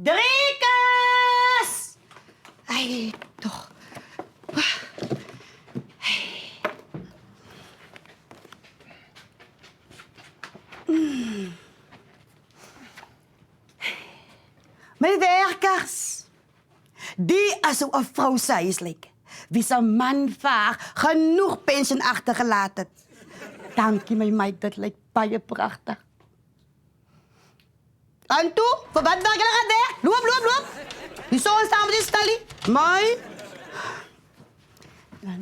Drikas! Ay, toch. Mijn werkers, die als een vrouw zijselijk, wie zijn man vaar genoeg pensioen achtergelaten. Dank je, mijn meid, dat lijkt baie prachtig. En toe, voor wat wil je gaan weg? Loop. Die zon staan met die stallie. Mooi. Na.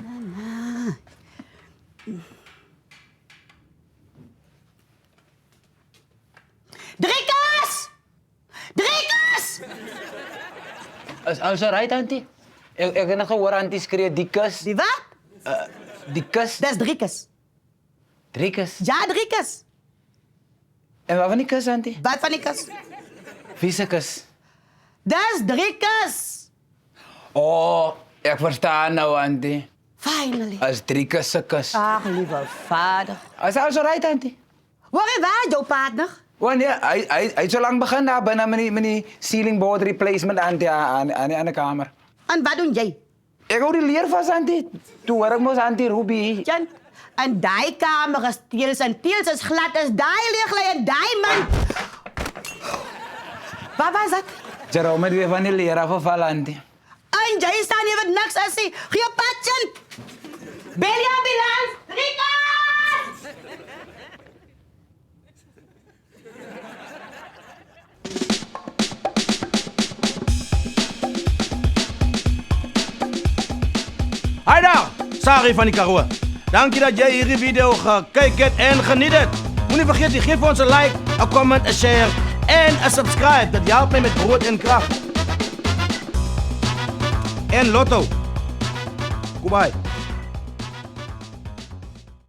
Drikas! Is alles alright, auntie? Ik heb nog gehoord, auntie schreeuwen, die kus. Die wat? Die kus. Dat is Drikas. Drie kus. Ja, Drikas. En wat van die kus, auntie? Wat van die kus? Vieze kus. Dat is Drikas. Oh, ik versta nou, auntie. Finally. Als 3 kussen kus. Ach, lieve vader. Is alles alright, auntie? Waar is waar, jouw partner? Wanneer? Hij zo lang begonnen hebben met die ceiling board replacement, auntie, aan de kamer. En wat doe jij? Ik hou die leer vast, auntie. Toen werk moest auntie Ruby. Jan, en die kamer is teels en teels is glad als die ligt en die man. Wat was dat? Jerome met weer van die leer afgevallen, auntie. En jij staat hier met niks als hij. Gio patje. Bel je ambulance. Rikas! Hi daar, Sari van die Karoo. Dank je dat jij hierdie video gekeken hebt en geniet het. Moet niet vergeten, geef ons een like, een comment, een share en een subscribe. Dat helpt mij met brood en kracht. En Lotto. Goodbye.